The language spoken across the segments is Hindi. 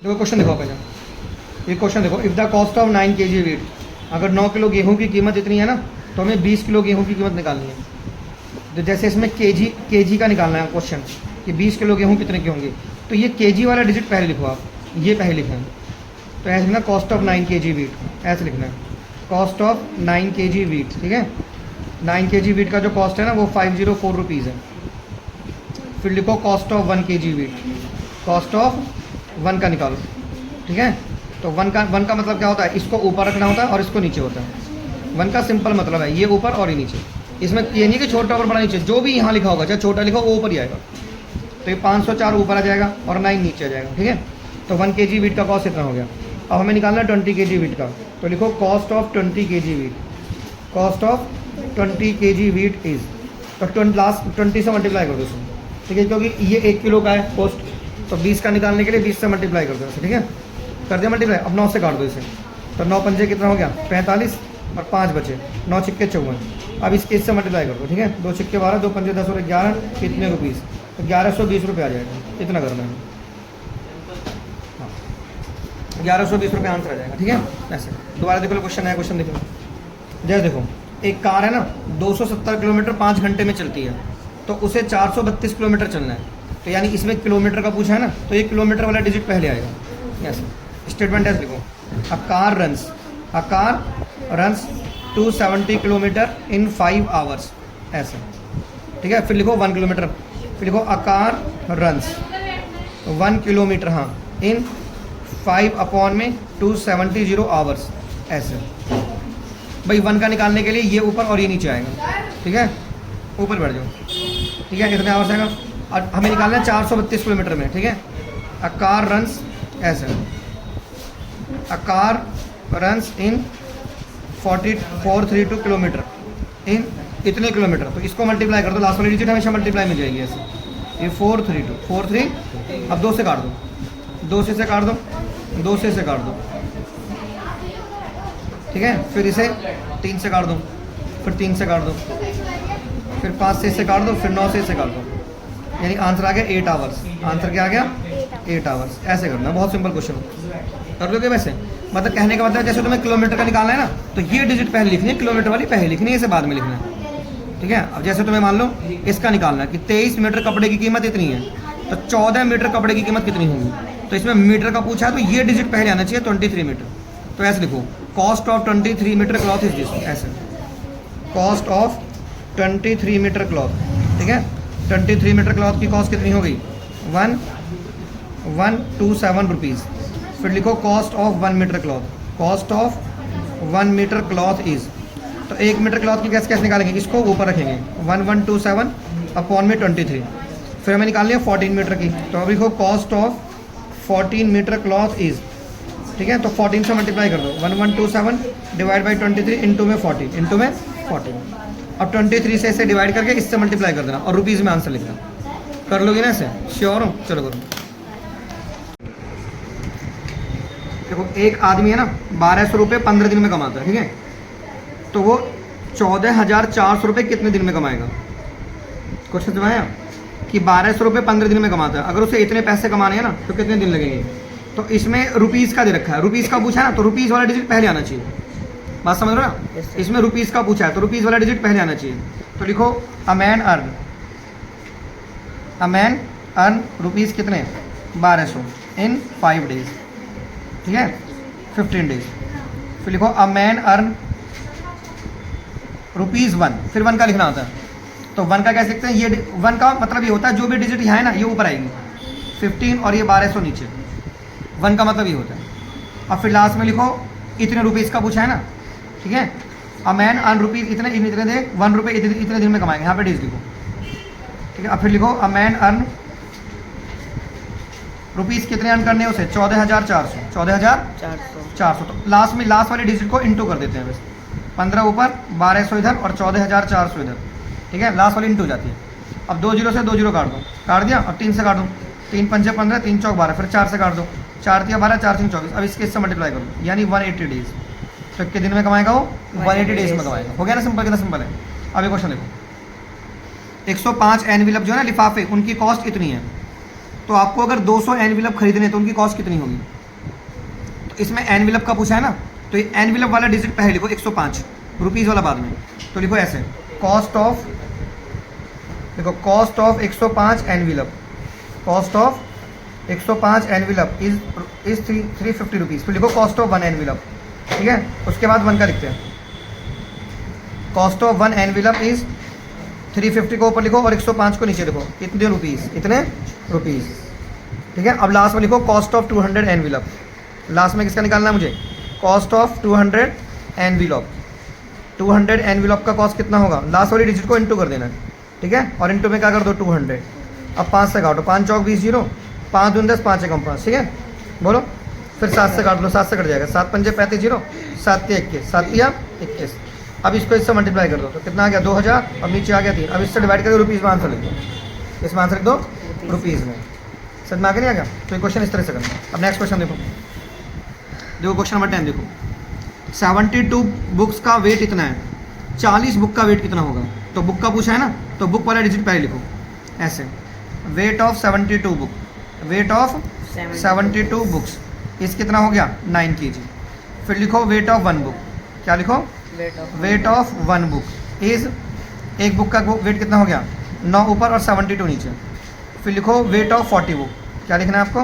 देखो क्वेश्चन देखो पहले, ये क्वेश्चन देखो, if the cost of 9 kg wheat, अगर 9 किलो गेहूँ की कीमत इतनी है ना, तो हमें 20 किलो गेहूँ की कीमत निकालनी है। तो जैसे इसमें केजी का निकालना है क्वेश्चन कि 20 किलो गेहूँ कितने की होंगी, तो ये केजी वाला डिजिट पहले लिखो आप, ये पहले लिखना है। तो ऐसे लिखना कॉस्ट ऑफ 9 kg वीट, ऐसे लिखना है कॉस्ट ऑफ 9 kg वीट, ठीक है। 9 kg वीट का जो कॉस्ट है ना वो 504 रुपीज़ है। फिर लिखो cost of 1 kg wheat, cost of 1 का निकालो, ठीक है। तो 1 का मतलब क्या होता है, इसको ऊपर रखना होता है और इसको नीचे होता है। 1 का सिंपल मतलब है ये ऊपर और ये नीचे, इसमें ये नहीं कि छोटा ऊपर बड़ा नीचे, जो भी यहाँ लिखा होगा चाहे छोटा लिखो वो ऊपर ही आएगा। तो ये 504 ऊपर आ जाएगा और 9 नीचे आ जाएगा, ठीक है। तो 1 kg वीट का कॉस्ट इतना हो गया। अब हमें निकालना है 20 kg वीट का, तो लिखो cost of 20 kg wheat, cost of 20 kg wheat is, तो लास्ट 20 से मल्टीप्लाई कर दो इसमें, ठीक है, क्योंकि ये 1 किलो का है कॉस्ट, तो 20 का निकालने के लिए 20 से मल्टीप्लाई कर दो इसे, ठीक है। कर दिया मल्टीप्लाई। अब 9 से काट दो इसे, तो 9 पंजे कितना हो गया 45 और 5 बचे, 9 छिक्के 54। अब इसके इससे मल्टीप्लाई कर दो, ठीक है। 2 छिक्के 12, 2 पंजे 10 और 11 कितने रुपीज़, तो 1120 रुपये आ जाएगा, इतना करना है। हाँ 1120 रुपये आंसर आ जाएगा, ठीक है। ऐसे दोबारा देखो क्वेश्चन है, क्वेश्चन देखो जैसे देखो, एक कार है ना 270 किलोमीटर 5 घंटे में चलती है, तो उसे 432 किलोमीटर चलना है। तो यानी इसमें किलोमीटर का पूछा है ना, तो ये किलोमीटर वाला डिजिट पहले आएगा। ऐसे स्टेटमेंट ऐसे लिखो, a car runs 270 kilometre in 5 hours, ऐसे, ठीक है। फिर लिखो 1 किलोमीटर, फिर लिखो अ कार रन्स 1 किलोमीटर, हाँ, इन 5 अपॉन में 270 आवर्स, ऐसे। भाई 1 का निकालने के लिए ये ऊपर और ये नीचे आएगा, ठीक है, ऊपर बढ़ जाओ, ठीक है। कितने आवर्स आएगा, और हमें निकालना है 432 किलोमीटर में, ठीक है। अ कार रन्स, ऐसे, a car runs in 432 kilometre इन इतने किलोमीटर, तो इसको मल्टीप्लाई कर दो, लास्ट वाली डिजिट हमेशा मल्टीप्लाई में जाएगी ऐसे। ये 432 अब 2 से काट दो, 2 से काट दो, 2 से काट दो, ठीक है। फिर इसे 3 से काट दो, फिर 3 से काट दो, फिर 5 से काट दो, फिर 9 से काट दो, यानी आंसर आ गया 8 आवर्स। आंसर क्या आ गया 8 आवर्स। ऐसे करना, बहुत सिंपल क्वेश्चन कर लोगे वैसे। मतलब कहने का मतलब जैसे तुम्हें किलोमीटर का निकालना है ना, तो ये डिजिट पहले लिखनी है, किलोमीटर वाली पहले लिखनी है, इसे बाद में लिखना है, ठीक है। अब जैसे तुम्हें मान लो इसका निकालना है कि 23 मीटर कपड़े की कीमत इतनी है, तो 14 मीटर कपड़े की कीमत कितनी होगी, तो इसमें मीटर का पूछा है, तो ये डिजिट पहले आना चाहिए 23 मीटर। तो ऐसे लिखो cost of 23 metre cloth is this, ऐसे कॉस्ट ऑफ 23 मीटर क्लॉथ, ठीक है। 23 मीटर क्लॉथ की कॉस्ट कितनी हो गई 127 रुपीज़। फिर लिखो cost of 1 metre cloth, cost of 1 metre cloth is, तो 1 मीटर क्लॉथ की कैसे निकालेंगे, इसको ऊपर रखेंगे 1127 अपॉन में 23। फिर हमें निकालनी है 14 मीटर की, तो अब लिखो cost of 14 metre cloth is, ठीक है। तो 14 से मल्टीप्लाई कर दो, 1127 डिवाइड बाई 23 इंटू में 40, इंटू में 40। अब 23 से इसे डिवाइड करके इससे मल्टीप्लाई कर देना और रुपीज़ में आंसर लिखना। कर लोगे ना ऐसे, श्योर हो, चलो करो। देखो एक आदमी है ना 1200 रुपये 15 दिन में कमाता है, ठीक है। तो वो 14,400 रुपये कितने दिन में कमाएगा। क्वेश्चन समझाया कि 1200 रुपये 15 दिन में कमाता है, अगर उसे इतने पैसे कमाने हैं ना तो कितने दिन लगेंगे। तो इसमें रुपीज़ का दे रखा है, रुपीज़ का पूछा है ना, तो रुपीज़ वाला डिजिट पहले आना चाहिए, बात समझ रहे हो ना। इसमें रुपीज़ का पूछा है तो रुपीज़ वाला डिजिट पहले आना चाहिए। तो लिखो अ मैन अर्न रुपीज़ कितने 1200 इन 5 डेज, ठीक है, 15 डेज। फिर लिखो अ मैन अर्न रुपीज़ 1, फिर 1 का लिखना होता है। तो 1 का कैसे लिखते हैं, ये 1 का मतलब ये होता है जो भी डिजिट यहाँ है ना ये ऊपर आएगी 15 और ये 1200 नीचे, 1 का मतलब ये होता है। अब फिर लास्ट में लिखो इतने रुपीज़ का पूछा है ना, ठीक है। अ मैन अर्न रुपीज़ इतने दे 1 रुपये इतने दिन में कमाएगा, यहाँ पे डेज लिखो, ठीक है। अब फिर लिखो अ मैन अर्न रुपीज़ कितने अर्न करने हैं उसे 14,400, 14,400। तो लास्ट वाले डिजिट को इंटू कर देते हैं बस, 15 ऊपर 1200 इधर और 14,400 इधर, ठीक है। लास्ट वाली इंटू हो जाती है। अब 2 जीरो से 2 जीरो काट दिया और 3 से काट दो, 3 पंजे 15, 3 चौक 12, फिर 4 से काट दो, 4 तिया 12, 4 3 24। अब इससे मल्टीप्लाई करो, यानी 180 डेज। तो कितने दिन में कमाएगा वो 180 डेज में कमाएगा। हो गया ना सिंपल, कितना सिंपल है। अब ये क्वेश्चन देखो, 105 एनवेलप जो है ना लिफाफे, उनकी कॉस्ट इतनी है। तो आपको अगर 200 एनवेलप खरीदने तो उनकी कॉस्ट कितनी होगी। तो इसमें एनविलप का पूछा है ना, तो ये एनविलप वाला डिजिट पहले लिखो 105, रुपीज़ वाला बाद में। तो लिखो ऐसे कॉस्ट ऑफ, देखो cost of 105 envelope, cost of 105 envelope is 350 rupees. फिर लिखो कॉस्ट ऑफ 1 एनविलप, ठीक है। उसके बाद 1 का लिखते हैं, कॉस्ट ऑफ 1 एनविलप इज 350 को ऊपर लिखो और 105 को नीचे लिखो, कितने रुपीज़, इतने रुपीज़, ठीक है। अब लास्ट में लिखो कॉस्ट ऑफ 200 एनविलप, लास्ट में किसका निकालना है मुझे, कॉस्ट ऑफ 200 एनविलप। 200 एनविलप का कॉस्ट कितना होगा, लास्ट वाली डिजिट को इंटू कर देना, ठीक है। और इंटू में क्या कर दो 200, अब 5 से काटो, 5 चौक 20, 0, 5 दून 10, 5 एकम 5, ठीक है। बोलो फिर 7 से काट लो, 7 से कट जाएगा, 7 पंजे 35, 0, 7 21, 7 या 21। अब इसको इससे मल्टीप्लाई कर दो तो कितना आ गया 2000, अब नीचे आ गया 3। अब इससे डिवाइड करके रुपीज़ में आंसर लिख दो, इसमें आंसर लिख दो रुपीज़ में। समझ में आगे नहीं आ गया, तो ये क्वेश्चन इस तरह से करना। अब नेक्स्ट क्वेश्चन देखो, क्वेश्चन नंबर 10 देखो, 72 बुक्स का वेट इतना है, 40 बुक का वेट कितना होगा। तो बुक का पूछा है ना, तो बुक वाला डिजिट पहले लिखो ऐसे, weight of 72 book, weight of 72 books इस कितना हो गया 9 kg। फिर लिखो वेट ऑफ 1 बुक, क्या लिखो, वेट ऑफ 1 बुक इज, एक बुक का वेट कितना हो गया 9 ऊपर और 72 नीचे। फिर लिखो वेट ऑफ 40 बुक, क्या लिखना है आपको,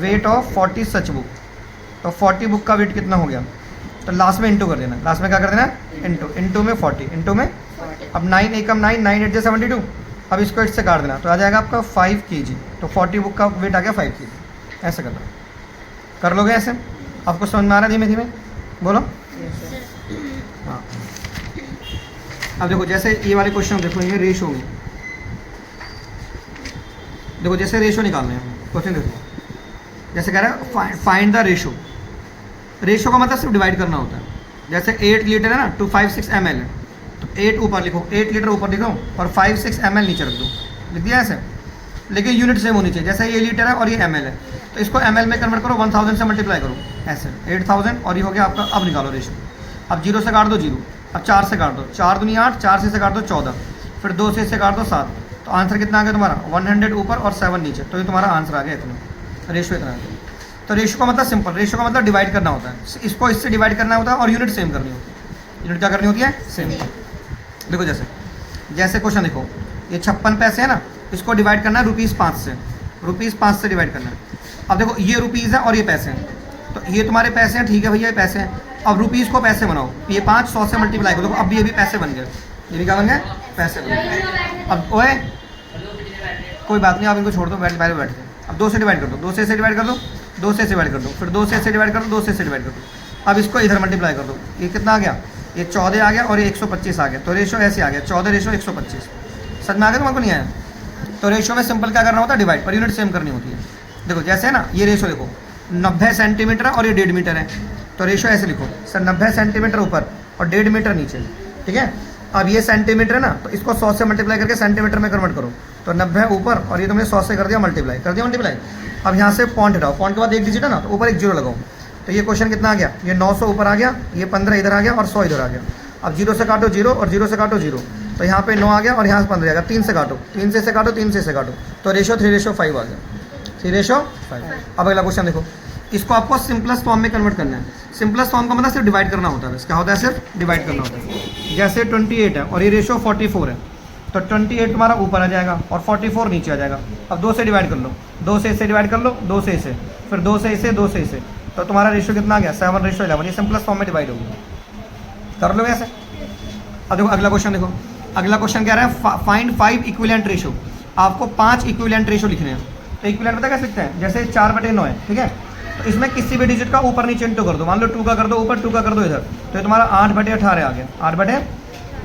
वेट ऑफ 40 सच बुक। तो 40 बुक का वेट कितना हो गया, तो लास्ट में इंटू कर देना, लास्ट में क्या कर देना इंटू, इंटू में 40, इंटू में, अब 9 एकम 9, 9 8 72, अब इसको 8 से काट देना तो आ जाएगा आपका 5 kg। तो 40 बुक का वेट आ गया 5 kg। ऐसे करना, कर लोगे ऐसे, आपको समझ में आ रहा है धीमे धीमे, बोलो। हाँ अब देखो जैसे ये वाले क्वेश्चन देखो, ये रेशो में देखो, जैसे रेशो निकालना है क्वेश्चन देखो, जैसे कह रहा है फाइंड द रेशो। रेशो का मतलब सिर्फ डिवाइड करना होता है। जैसे 8 लीटर है ना, 256 ml है, तो 8 ऊपर लिखो, 8 लीटर ऊपर लिखो और 56 ml नीचे रख दो, लिख दिया ऐसे। लेकिन यूनिट सेम होनी चाहिए, जैसे ये लीटर है और ये ml है, तो इसको ml में कन्वर्ट करो, 1000 से मल्टीप्लाई करो ऐसे, 8000 और ये हो गया आपका। अब निकालो रेशो, अब 0 से काट दो 0, अब 4 से काट दो, 4 दूनी 8, 4 से काट दो 14, फिर 2 से काट दो 7। तो आंसर कितना आ गया तुम्हारा 100 ऊपर और 7 नीचे, तो ये तुम्हारा आंसर आ गया इतना, रेशो इतना आ गया। तो रेशो का मतलब सिंपल, रेशो का मतलब डिवाइड करना होता है, इसको इससे डिवाइड करना होता है और यूनिट सेम करनी होती है। यूनिट क्या करनी होती है, सेम। देखो जैसे क्वेश्चन देखो, ये 56 पैसे है ना, इसको डिवाइड करना है ₹5 से, ₹5 से डिवाइड करना है। अब देखो ये रुपीज़ है और ये पैसे हैं, तो ये तुम्हारे पैसे हैं, ठीक है भैया ये पैसे हैं। अब रुपीज़ को पैसे बनाओ, ये 5 100 से मल्टीप्लाई करो, अब ये भी पैसे बन गए, ये भी क्या बन गए, पैसे बन गए। अब ओए कोई बात नहीं, आप इनको छोड़ दो, बैठ के अब 2 से डिवाइड कर दो, 2 से डिवाइड कर दो, 2 से डिवाइड कर दो, फिर 2 से डिवाइड कर दो, 2 से डिवाइड कर दो। अब इसको इधर मल्टीप्लाई कर दो, ये कितना आ गया, ये 14 आ गया और ये 125 आ गया। तो रेशो ऐसे आ गया 14 रेशो 125। समझ में आ गया तुम्हारे को, नहीं आया। तो रेशो में सिंपल क्या करना होता है, डिवाइड, पर यूनिट सेम करनी होती है। देखो जैसे है ना, ये रेशो देखो 90 सेंटीमीटर है और ये 1.5 मीटर है, तो रेशो ऐसे लिखो सर 90 सेंटीमीटर ऊपर और 1.5 मीटर नीचे, ठीक है। अब ये सेंटीमीटर है ना, तो इसको 100 से मल्टीप्लाई करके सेंटीमीटर में कन्वर्ट करो, तो 90 ऊपर और ये तुमने 100 से कर दिया मल्टीप्लाई, मल्टीप्लाई। अब यहाँ से पॉइंट हटाओ, पॉइंट के बाद एक डिजिट है ना, तो ऊपर एक 0 लगाओ। तो ये क्वेश्चन कितना आ गया, ये 900 ऊपर आ गया, ये 15 इधर आ गया और 100 इधर आ गया। अब 0 से काटो 0 और 0 से काटो 0, तो यहाँ पे 9 आ गया और यहाँ से 15 आ गया। 3 से काटो, 3 से काटो, 3 से काटो, तो रेशो 3:5 आ गया, 3:5। अब अगला क्वेश्चन देखो, इसको आपको सिंपलेस्ट फॉर्म में कन्वर्ट करना है। सिंपलेस्ट फॉर्म का मतलब सिर्फ डिवाइड करना होता है, क्या होता है, सिर्फ डिवाइड करना होता है। जैसे 28 है और ये रेशो 44 है, तो 28 तुम्हारा ऊपर आ जाएगा और 44 नीचे आ जाएगा। अब 2 से डिवाइड कर लो, 2 से इसे डिवाइड कर लो, 2 से इसे, फिर 2 से इसे, 2 से इसे, तो तुम्हारा रेशो कितना आ गया 7:11। ये सिंपलेस्ट फॉर्म में डिवाइड होगी, कर लो ऐसे। अब देखो अगला क्वेश्चन देखो, अगला क्वेश्चन कह रहा है फाइंड 5 इक्विवेलेंट रेशो। आपको 5 इक्विवेलेंट रेशो लिखने हैं। तो इक्विवेलेंट पता कैसे लिखते हैं, जैसे 4/9 है, ठीक है, तो इसमें किसी भी डिजिट का ऊपर नीचे इंटू कर दो। मान लो 2 का कर दो ऊपर, 2 का कर दो इधर, तो ये तुम्हारा 8/18 आ गया, 8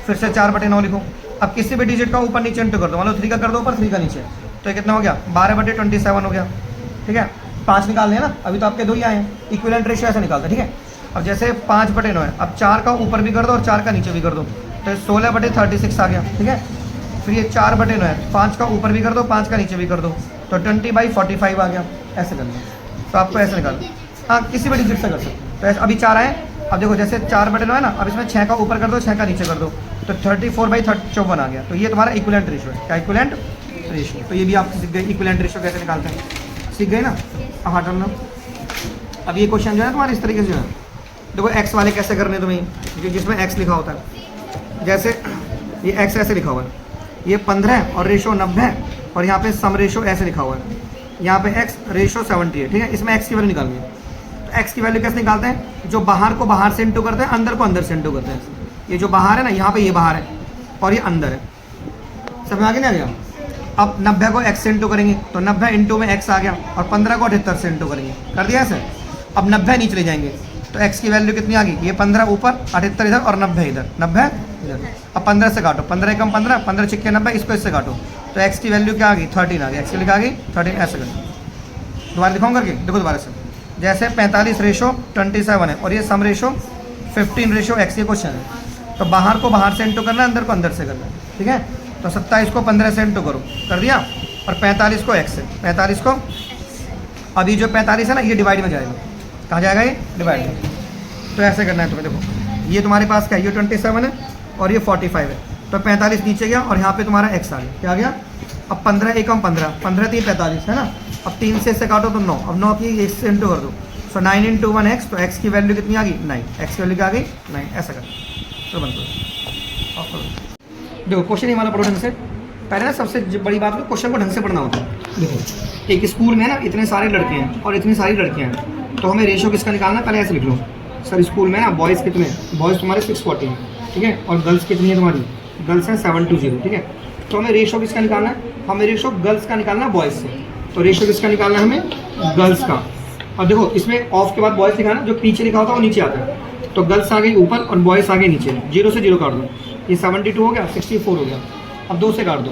फिर से 4/9 लिखो। अब किसी भी डिजिट का ऊपर नीचे इंटू कर दो, मान लो 3 का कर दो ऊपर, 3 का नीचे, तो ये कितना हो गया 12/27 हो गया, ठीक है। 5 निकालने हैं ना, अभी तो आपके 2 ही आए हैं, इक्विवेलेंट रेशियो ऐसे निकालते हैं, ठीक है। अब जैसे 5/9 है, अब 4 का ऊपर भी कर दो और 4 का नीचे भी कर दो, तो 16/36 आ गया, ठीक है। फिर ये 4/9 है, 5 का ऊपर भी कर दो, 5 का नीचे भी कर दो, तो 20/45 आ गया। ऐसे करना, तो आपको ऐसे निकालना, हाँ किसी भी डिजिट से कर सकते हो। तो ऐसे अभी 4 आए, अब देखो जैसे 4/9 है ना, अब इसमें 6 का ऊपर कर दो, 6 का नीचे कर दो, तो 34/54 आ गया। तो ये तुम्हारा इक्विवेलेंट रेशियो है, क्या इक्विवेलेंट रेशियो। तो ये भी आप सीख गए इक्विवेलेंट रेशियो कैसे निकालते हैं, सीख गए ना। हाँ डन। अब ये क्वेश्चन जो है तुम्हारे इस तरीके से जो है, देखो एक्स वाले कैसे करने तुम्हें, जिसमें एक्स लिखा होता है, जैसे ये एक्स ऐसे लिखा हुआ है, ये 15 और रेशो 90 है, और यहाँ पे सम रेशो ऐसे लिखा हुआ है, यहाँ पे एक्स रेशो 70 है, ठीक है। इसमें एक्स की वैल्यू निकालनी है। तो एक्स की वैल्यू कैसे निकालते हैं, जो बाहर को बाहर से इंटू करते हैं, अंदर को अंदर से इंटू करते हैं। ये जो बाहर है ना, यहाँ पे ये बाहर है और ये अंदर है, समझ आ गया नहीं आ गया। अब 90 को x से इंटू करेंगे तो 90 इंटू में x आ गया, और 15 को 78 से इंटू करेंगे, कर दिया सर। अब 90 नीचे ले जाएंगे तो x की वैल्यू कितनी आ गई, ये 15 ऊपर, 78 इधर और 90 इधर, 90 इधर। अब 15 से काटो, 15 एकम 15, 15 छिक्के 90, इसको इससे काटो तो x की वैल्यू क्या आ गई, 13 आ गई। x की वैल्यू आ गई 13, ऐसे कर दोबारा दिखाऊँ करके, देखो दोबारा से। जैसे 45 रेशो 27 है और ये सम रेशो 15 रेशो x, ये क्वेश्चन है। तो बाहर को बाहर से इंटू करना है, अंदर को अंदर से करना है, ठीक है। तो 27 को 15 से इंटू करो, कर दिया, और 45 को x से, 45 को, अभी जो 45 है ना, ये डिवाइड में जाएगा, कहाँ जाएगा, ये डिवाइड में। तो ऐसे करना है तुम्हें, देखो ये तुम्हारे पास क्या है, ये 27 है और ये 45 है, तो 45 नीचे गया और यहाँ पे तुम्हारा x आ गया, क्या आ गया। अब 15 एकम 15, 15 3 45 है ना। अब 3 से इससे काटो तो 9, अब 9 की x से इंटू कर दो, सो 9 इंटू 1 x, तो x की वैल्यू कितनी आ गई, 9, x की वैल्यू क्या आ गई, 9, ऐसा कर। तो बंद करो, देखो क्वेश्चन ही हमारा पढ़ो ढंग से। पहले ना सबसे बड़ी बात है, क्वेश्चन को ढंग से पढ़ना होता है। देखो एक स्कूल में ना इतने सारे लड़के हैं और इतनी सारी लड़कियां हैं, तो हमें रेशो किसका निकालना है, पहले ऐसे लिख लो, सर स्कूल में ना बॉयज़ कितने हैं, बॉयज़ तुम्हारे 640 हैं, ठीक है, और गर्ल्स कितनी है तुम्हारी, गर्ल्स हैं 720, ठीक है। तो हमें रेशो किसका निकालना है, हमें रेशो गर्ल्स का निकालना है बॉयज़ से। तो रेशो किसका निकालना है हमें, गर्ल्स का। और देखो इसमें ऑफ के बाद बॉयज़ लिखा है ना, जो पीछे लिखा होता है वो नीचे आता है, तो गर्ल्स आ गई ऊपर और बॉयज़ आ गए नीचे, 0 से 0 काट दो, ये 72 हो गया, 64 हो गया। अब 2 से काट दो,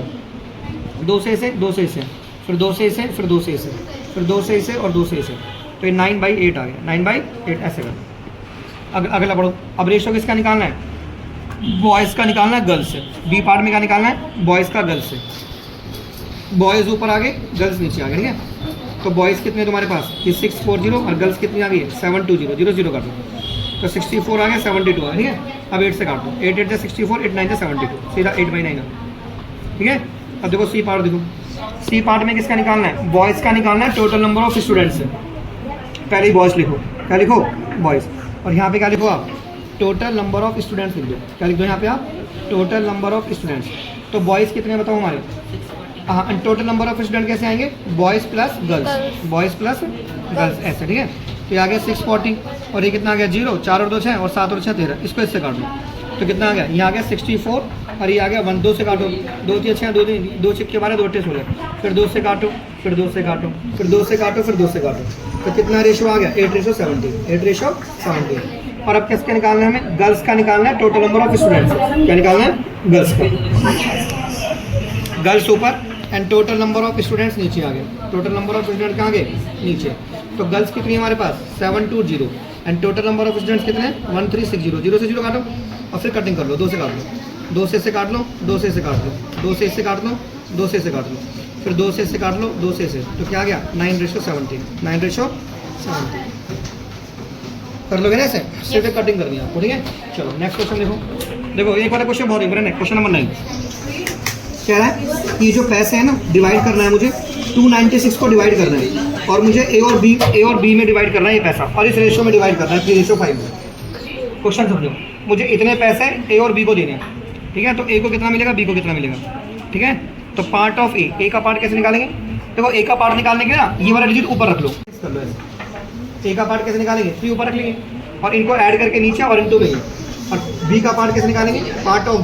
2 से इसे, 2 से इसे, फिर 2 से इसे, फिर 2 से इसे, फिर 2 से इसे और 2 से इसे, तो ये 9/8 आ गया, 9/8 ऐसे कर। अगला पढ़ो। अब रेशो किसका निकालना है, बॉयज़ का निकालना है गर्ल्स से। बी पार्ट में क्या निकालना है, बॉयज़ का गर्ल्स से। बॉयज़ ऊपर आ गए, गर्ल्स नीचे आ गए, ठीक है। तो बॉयज़ कितने तुम्हारे पास, ये 640 और गर्ल्स कितनी आ गई है, 720, 0 0 काट दो, तो 64 आ गया, 72 आ गया, ठीक है। अब 8 से काट दो, 8 8 से 64, 8 9 से 72, सीधा 8/9 आ, ठीक है। अब देखो सी पार्ट देखो, सी पार्ट में किसका निकालना है, बॉयज़ का निकालना है, टोटल नंबर ऑफ स्टूडेंट्स से। पहले ही बॉयज़ लिखो, क्या लिखो, बॉयज़, और यहाँ पे क्या लिखो आप, टोटल नंबर ऑफ स्टूडेंट्स लिख दो, क्या लिख दो यहाँ पे आप, टोटल नंबर ऑफ स्टूडेंट्स। तो बॉयज़ कितने बताओ हमारे, हाँ, टोटल नंबर ऑफ स्टूडेंट कैसे आएंगे, boys plus girls, boys plus girls, ऐसे, ठीक है। तो ये आ गया 640 और ये कितना आ गया, 0, 4 और 2 6 और 7 और 6 13, इसको इससे काट दो, तो कितना आ गया, ये आ गया 64 और ये आ गया 1, 2 से काटो, 2 3 6 2 छिक्के 12, 2 टेस्ट हो गया, फिर 2 से काटो, फिर 2 से काटो, फिर 2 से काटो, फिर 2 से काटो, तो कितना रेशो आ गया, 8:70, 8:70। और अब किसका निकालना है हमें, गर्ल्स का निकालना है, टोटल नंबर ऑफ स्टूडेंट्स, क्या निकालना है, गर्ल्स का। गर्ल्स ऊपर and total number of students नीचे आ गए, टोटल नंबर ऑफ स्टूडेंट कहाँ गए, नीचे। तो गर्ल्स कितनी है हमारे पास, 720 and total number of students कितने हैं, 1360, 0 से 0 काटो और फिर कटिंग कर लो, 2 से काट लो, 2 से इसे काट लो, 2 से इसे काट लो, 2 से इसे काट लो, 2 से इसे काट लो, फिर 2 से इसे काट लो, 2 से इसे, तो क्या आ गया, 9:70, 9:70 कर लोगे ना ऐसे, सिर्फ कटिंग करनी है आपको, ठीक है। चलो नेक्स्ट क्वेश्चन देखो, देखो एक वाला क्वेश्चन बहुत इंपॉर्टेंट है, क्वेश्चन नंबर 9 कह रहा है कि जो पैसे हैं ना, डिवाइड करना है मुझे, 296 को डिवाइड करना है और मुझे ए और बी में डिवाइड करना है ये पैसा, और इस रेशो में डिवाइड करना है 3:5 में। क्वेश्चन समझो, मुझे इतने पैसे ए और बी को देने हैं, ठीक है। तो ए को कितना मिलेगा, बी को कितना मिलेगा, ठीक है। तो पार्ट ऑफ ए का पार्ट कैसे निकालेंगे, देखो ए का पार्ट निकालने के लिए ना ये वाला डिजिट ऊपर रख लो, कर लो ऐसे। ए का पार्ट कैसे निकालेंगे, 3 ऊपर रख लेंगे और इनको ऐड करके नीचे और इंटू में, और बी का पार्ट कैसे निकालेंगे, पार्ट ऑफ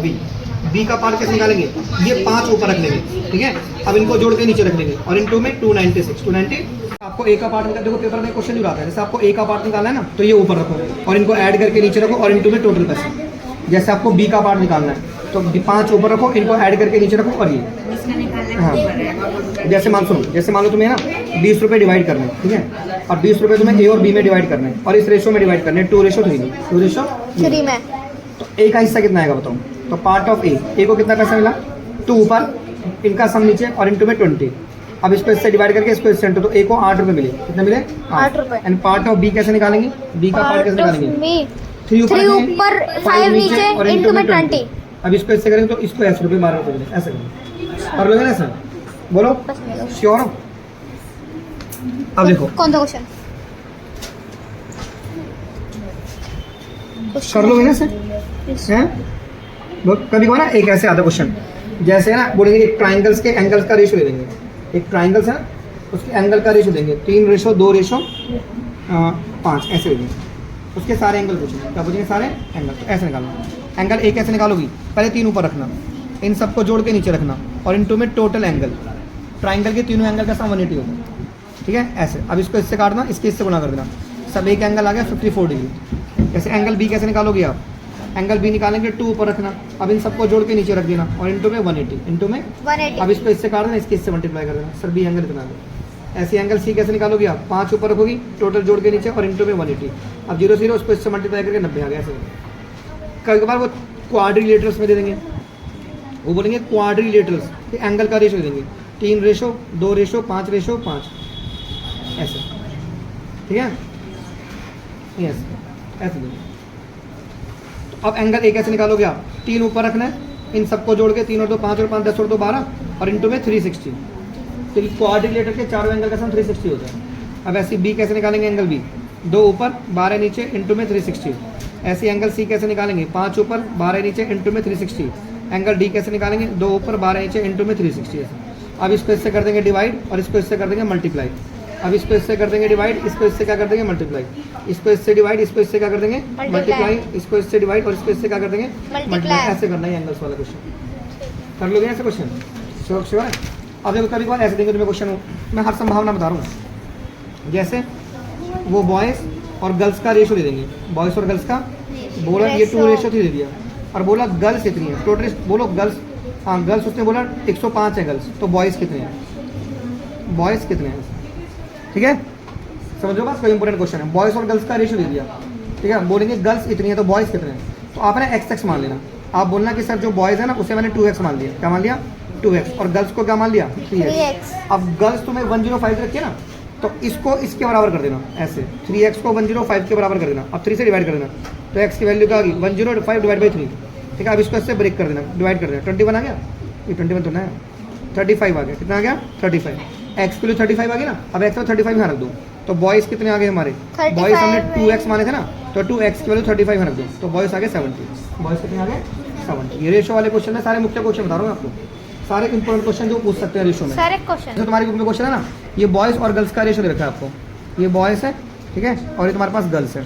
बी का पार्ट कैसे निकालेंगे, ये 5 ऊपर रख लेंगे, ठीक है। अब इनको जोड़ के नीचे रख लेंगे और इनटू में 290। आपको ए का पार्ट निकाल, देखो पेपर में क्वेश्चन जो आता है, जैसे आपको ए का पार्ट निकालना है ना, तो ये ऊपर रखो और इनको ऐड करके नीचे रखो और इनटू में टोटल पैसा। जैसे आपको बी का पार्ट निकालना है तो 5 ऊपर रखो, इनको ऐड करके नीचे रखो और ये, हाँ, जैसे मान लो तुम्हें ना 20 रुपये डिवाइड करने हैं, ठीक है, और 20 रुपये तुम्हें ए और बी में डिवाइड करने हैं और इस रेशो में डिवाइड करने हैं, 2:3 में, 2:3 में। तो ए का हिस्सा कितना आएगा बताओ, तो पार्ट ऑफ ए को कितना पैसा मिला, 2 ऊपर, इनका सम नीचे और इनटू में 20। अब इसको इससे डिवाइड करके इसको इससे इंटू, तो ए को 8 रुपये मिले, कितने मिले, 8 रुपये। एंड पार्ट ऑफ बी कैसे निकालेंगे, बी का पार्ट कैसे निकालेंगे, 3 ऊपर 5 नीचे और इनटू में 20। अब इसको इससे करेंगे तो इसको ऐसे रुपये 12 रुपये मिले, ऐसे कर लोगे ना सर, बोलो श्योर हो। अब देखो कौन सा क्वेश्चन, कर लोगे ना सर हैं? कभी कभी ना एक ऐसे आता क्वेश्चन, जैसे ना बोलेंगे एक ट्राइंगल्स के एंगल्स का रेशो ले लेंगे, एक ट्राइंगल्स है ना उसके एंगल का रेशो देंगे 3:2:5 ऐसे हो जाएंगे, उसके सारे एंगल पूछेंगे, क्या पूछेंगे सारे एंगल, तो ऐसे निकालना, एंगल एक ऐसे निकालोगी, पहले 3 ऊपर रखना, इन सबको जोड़ के नीचे रखना और इनटू में टोटल एंगल, ट्राइंगल के तीनों एंगल का सम 180 होता है, ठीक है ऐसे। अब इसको इससे काटना, इसके इससे गुणा कर देना, सब एक एंगल आ गया 54 डिग्री। जैसे एंगल बी कैसे निकालोगे आप, एंगल बी निकालेंगे 2 ऊपर रखना, अब इन सबको जोड़ के नीचे रख देना और इनटू में 180, इनटू में 180। अब इसको इससे काट देना, इसके इससे मल्टीप्लाई कर देना, सर बी एंगल इतना है। ऐसे एंगल सी कैसे निकालोगे आप, 5 ऊपर रखोगी, टोटल जोड़ के नीचे और इनटू में 180, अब 0 0 उसको इससे मल्टीप्लाई करके 90 आ गया ऐसे। कई बार वो क्वाड्रिलेटरल्स में दे देंगे, वो बोलेंगे क्वाड्रिलेटरल्स, एंगल का रेशो दे देंगे 3:2:5:5 ऐसे, ठीक है यस ऐसे देंगे। तो अब एंगल एक ऐसे निकालोगे आप, 3 ऊपर रखना है, इन सबको जोड़ के 3 और 2 5 और 5 10 और 2 12 और इनटू में 360, तो क्वाड्रिलेटर के चारों एंगल का सम 360 होता है। अब ऐसी बी कैसे निकालेंगे, एंगल बी 2 ऊपर 12 नीचे इनटू में 360। ऐसे एंगल सी कैसे निकालेंगे, 5 ऊपर 12 नीचे इनटू में 360। एंगल डी कैसे निकालेंगे, 2 ऊपर 12 नीचे इनटू में 360 ऐसे। अब इसको इससे कर देंगे डिवाइड और इसको इससे कर देंगे मल्टीप्लाई, अब इसको इससे कर देंगे डिवाइड, इसको इससे क्या कर देंगे मल्टीप्लाई, इसको इससे डिवाइड, इसको इससे क्या कर देंगे मल्टीप्लाई, इसको इससे डिवाइड और इसको इससे क्या कर देंगे मल्टीप्लाई। ऐसे करना है एंगल्स वाला क्वेश्चन, कर लोगे ऐसे क्वेश्चन, श्योर है। अब देखो कभी बार ऐसे देंगे तुम्हें क्वेश्चन, मैं हर संभावना बता रहा हूँ, जैसे वो बॉयज़ और गर्ल्स का रेशो दे देंगे, बॉयज़ और गर्ल्स का, बोला ये 2:3 दे दिया और बोला गर्ल्स इतनी है, टोटल बोलो गर्ल्स, हाँ गर्ल्स उसने बोला 105 है गर्ल्स, तो बॉयज़ कितने हैं, बॉयज़ कितने हैं, ठीक है समझो बात, कोई इंपॉर्टेंट क्वेश्चन है। बॉयज़ और गर्ल्स का रेशो दे दिया, ठीक है, बोलेंगे गर्ल्स इतनी है तो बॉयज़ कितने हैं, तो आपने x मान लेना, आप बोलना कि सर जो बॉयज़ है ना उसे मैंने 2x मान लिया, क्या मान लिया 2x, और गर्ल्स को क्या मान लिया 3x। अब गर्ल्स तुम्हें 105 रखिए ना, तो इसको इसके बराबर कर देना ऐसे, 3x को 105 के बराबर कर देना, अब 3 से डिवाइड कर देना, तो x की वैल्यू क्या आ गई 105 डिवाइड बाई 3, ठीक है। अब इसको इससे ब्रेक कर देना, डिवाइड कर देना, 21 आ गया, ये 21 तो ना है, 35 आ गया, कितना आ गया 35, x के लिए 35 आ गया ना, अब x में 35 यहाँ रख दो, तो बॉयज़ कितने आ गए हमारे, बॉयज़ हमने 2x माने थे ना, तो 2x की वैल्यू 35 यहाँ रख दो, तो बॉयज़ आ गए 70, बॉयज़ कितने आ गए 70। ये रेशो वाले क्वेश्चन है, सारे मुख्य क्वेश्चन बता रहा हूँ आपको, सारे इंपॉर्टेंट क्वेश्चन जो पूछ सकते हैं रेशो में। सारे क्वेश्चन जैसे तुम्हारी बुक में क्वेश्चन है ना, ये बॉयज़ और गर्ल्स का रेशो दे रखा है आपको, ये बॉयज़ है ठीक है, और ये तुम्हारे पास गर्ल्स है,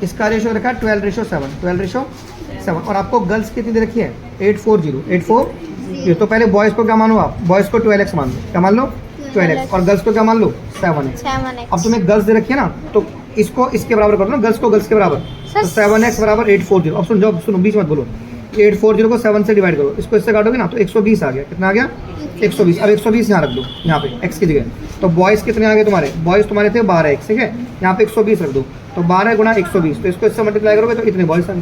इसका रेशो रखा है 12:7, और आपको गर्ल्स कितनी दे रखी है 840, तो पहले बॉयज़ को क्या मानो आप, बॉयज़ को 12x मान लो, क्या मान लो 12x, और गर्ल्स को क्या मान लो 7x। अब तुम्हें गर्ल्स दे रखी है ना, तो इसको इसके बराबर कर दो ना, गर्ल्स को गर्ल्स के बराबर, तो 7x बराबर 840। अब सुनो बीच मत बोलो, 840 को 7 से डिवाइड करो, इसको इससे काटोगे ना तो 120 आ गया, कितना आ गया 120। अब 120 यहाँ रख दो, यहाँ पे x की जगह, तो बॉयज़ कितने आ गए तुम्हारे, बॉयज़ तुम्हारे थे 12x, ठीक है, यहाँ पे 120 रख दो, तो 12 गुणा 120, तो इसको इससे मल्टीप्लाई करोगे तो इतने बॉयज़ आ गए,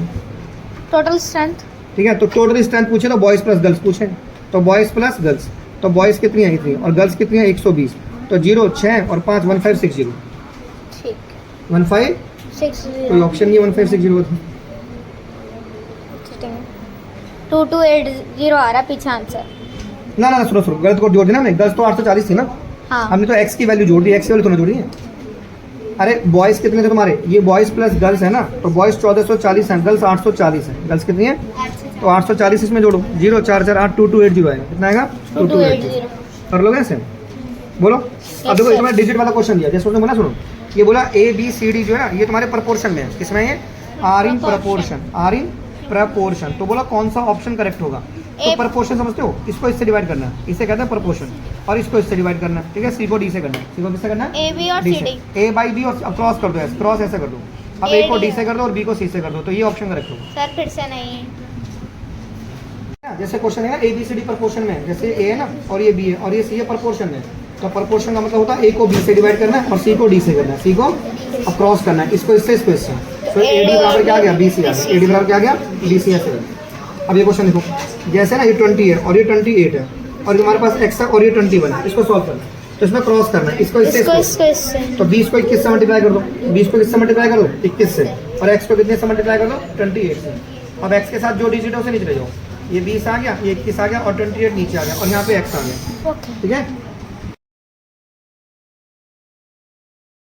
टोटल स्ट्रेंथ, ठीक है। तो टोटल स्ट्रेंथ पूछे तो बॉयज़ प्लस गर्ल्स पूछे, तो बॉयज़ प्लस गर्ल्स, तो बॉयज़ कितनी है इतनी और गर्ल्स कितनी है 120, तो 0 6 और 5 1560, ठीक 1560, कोई ऑप्शन नहीं है 1560 था। 2280 आ रहा पीछे आंसर। ना ना सुनो गलत को जोड़ देना, हमने गर्ल्स तो 840 थी ना, हाँ हमने तो x की वैल्यू जोड़ दी, x की वैल्यू थोड़ी जोड़ी है। अरे बॉयज़ कितने थे तुम्हारे, ये बॉयज़ प्लस गर्ल्स है ना, तो बॉयज़ 1440 हैं, गर्ल्स 840 हैं, गर्ल्स कितनी है तो 840 इसमें जोड़ो, 0 4 4 8 2280 आएगा, कितना आएगा 2280, कर लोगे ऐसे, बोलो। अब देखो इसमें डिजिट वाला क्वेश्चन दिया, जैसे उसने बोला सुनो, ये बोला ABCD जो है ना ये तुम्हारे प्रपोर्शन में है, किसमें ये आर इन प्रपोर्शन, तो बोला कौन सा ऑप्शन करेक्ट होगा, तो प्रपोर्शन समझते हो, इसको इससे डिवाइड करना है, इसे कहते हैं प्रपोर्शन, और इसको इससे डिवाइड करना है, ठीक है, C को D से करना है, C को किससे करना है AB और D CD, से, A बाई B और क्रॉस कर दो, ऐसे क्रॉस ऐसे कर दो, अब A को D से कर दो और B को C से कर दो, तो ये ऑप्शन करेक्ट होगा। सर फिर से नहीं है, जैसे क्वेश्चन है ना ABCD प्रपोर्शन में, जैसे A है ना और ये B है और ये C है प्रपोर्शन में, तो प्रपोर्शन का मतलब होता है A को B से डिवाइड करना है और C को D से करना है, C को अब क्रॉस करना है, इसको इससे, तो AD बराबर क्या आ गया BC आ गया, AD बराबर क्या आ गया BC ऐसे। अब ये क्वेश्चन देखो, जैसे ना ये 20 है और ये 28 है और तुम्हारे पास x है और ये 21 है, इसको सॉल्व करना है, तो इसमें क्रॉस करना है, इसको इससे, तो 20 को 21 से मल्टीप्लाई कर दो, 20 को किससे मल्टीप्लाई कर दो 21 से, और x को कितने से मल्टीप्लाई कर दो 28 से। अब x के साथ जो डिजिट है उसे नीचे ले जाओ, ये 20 आ गया, ये 21 आ गया और 28 नीचे आ गया और यहाँ पे x आ गया, ठीक है।